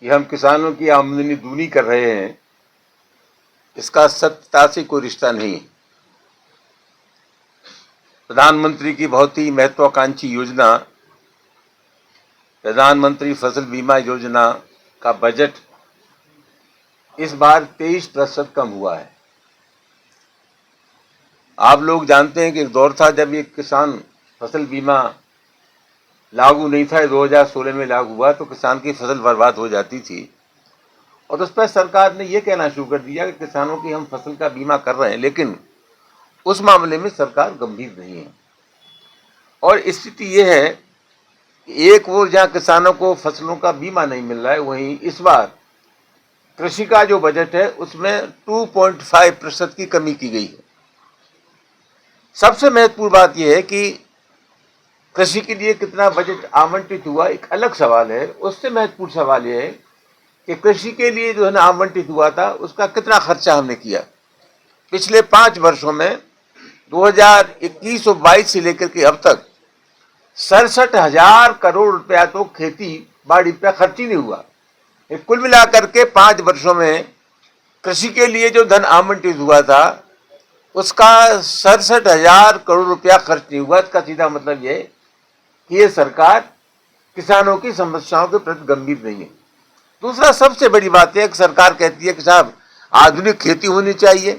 कि हम किसानों की आमदनी दूनी कर रहे हैं, इसका सत्यता से कोई रिश्ता नहीं है। प्रधानमंत्री की बहुत ही महत्वाकांक्षी योजना प्रधानमंत्री फसल बीमा योजना का बजट इस बार 23% कम हुआ है। आप लोग जानते हैं कि एक दौर था जब ये किसान फसल बीमा लागू नहीं था, 2016 में लागू हुआ तो किसान की फसल बर्बाद हो जाती थी और उस पर सरकार ने यह कहना शुरू कर दिया कि किसानों की हम फसल का बीमा कर रहे हैं, लेकिन उस मामले में सरकार गंभीर नहीं है। और स्थिति यह है कि एक ओर जहां किसानों को फसलों का बीमा नहीं मिल रहा है, वहीं इस बार कृषि का जो बजट है उसमें 2.5% की कमी की गई है। सबसे महत्वपूर्ण बात यह है कि कृषि के लिए कितना बजट आवंटित हुआ एक अलग सवाल है, उससे महत्वपूर्ण सवाल यह है कि कृषि के लिए जो है ना आवंटित हुआ था उसका कितना खर्चा हमने किया। पिछले 5 वर्षों में 2021 और 22 से लेकर के अब तक 67,000 करोड़ रुपया तो खेती बाड़ी पे खर्च ही नहीं हुआ। कुल मिलाकर के 5 वर्षों में कृषि के लिए जो धन आवंटित हुआ था उसका 67,000 करोड़ रुपया खर्च नहीं हुआ। इसका सीधा मतलब यह कि ये सरकार किसानों की समस्याओं के प्रति गंभीर नहीं है। दूसरा सबसे बड़ी बात है कि सरकार कहती है कि साहब आधुनिक खेती होनी चाहिए,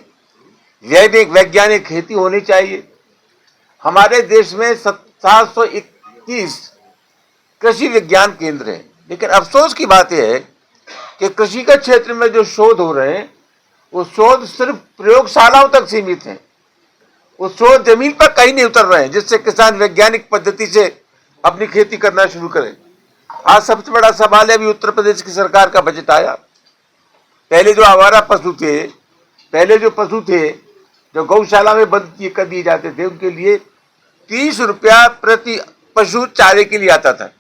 वैज्ञानिक खेती होनी चाहिए। हमारे देश में 721 कृषि विज्ञान केंद्र हैं, लेकिन अफसोस की बात यह है कि कृषि के क्षेत्र में जो शोध हो रहे हैं वो शोध सिर्फ प्रयोगशालाओं तक सीमित हैं। वो शोध जमीन पर कहीं नहीं उतर रहे हैं जिससे किसान वैज्ञानिक पद्धति से अपनी खेती करना शुरू करें। आज सबसे बड़ा सवाल है, अभी उत्तर प्रदेश की सरकार का बजट आया, पहले जो आवारा पशु थे, जो गौशाला में बंद कर दिए जाते थे, उनके लिए 30 रुपया प्रति पशु चारे के लिए आता था।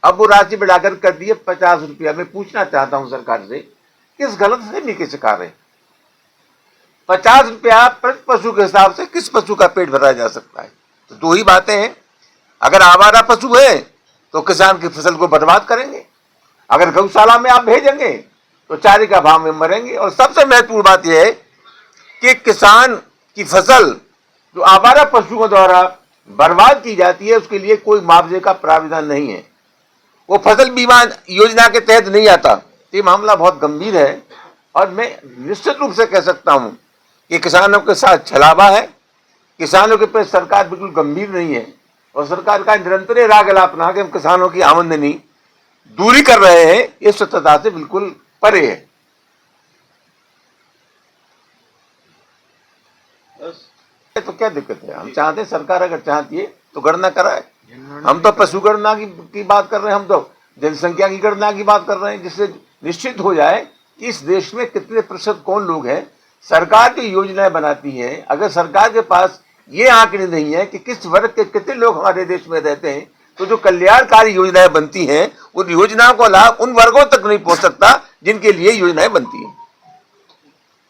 अब वो राशि बढ़ाकर कर दिए 50 रुपया। मैं पूछना चाहता हूं सरकार से, किस गलतफहमी के शिकार है? 50 रुपया प्रति पशु के हिसाब से किस पशु का पेट भरा जा सकता है? तो 2 ही बातें हैं, अगर आवारा पशु है तो किसान की फसल को बर्बाद करेंगे, अगर गौशाला में आप भेजेंगे तो चारे का भाव में मरेंगे। और सबसे महत्वपूर्ण बात यह है कि किसान की फसल जो आवारा पशुओं द्वारा बर्बाद की जाती है उसके लिए कोई मुआवजे का प्रावधान नहीं है, वो फसल बीमा योजना के तहत नहीं आता। ये मामला बहुत गंभीर है और मैं निश्चित रूप से कह सकता हूं कि किसानों के साथ छलावा है, किसानों के प्रति सरकार बिल्कुल गंभीर नहीं है और सरकार का निरंतर राग अलापना कि हम किसानों की आमदनी दूरी कर रहे हैं, ये सत्यता से बिल्कुल परे है। तो क्या दिक्कत है? हम चाहते हैं, सरकार अगर चाहती है तो गणना कराए। हम तो पशु गणना की बात कर रहे हैं, हम तो जनसंख्या की गणना की बात कर रहे हैं, जिससे निश्चित हो जाए कि इस देश में कितने प्रतिशत कौन लोग हैं। सरकार जो योजनाएं बनाती है, अगर सरकार के पास ये आंकड़े नहीं है कि किस वर्ग के कितने लोग हमारे देश में रहते हैं, तो जो कल्याणकारी योजनाएं बनती हैं उन योजनाओं का लाभ उन वर्गों तक नहीं पहुंच सकता जिनके लिए योजनाएं बनती हैं।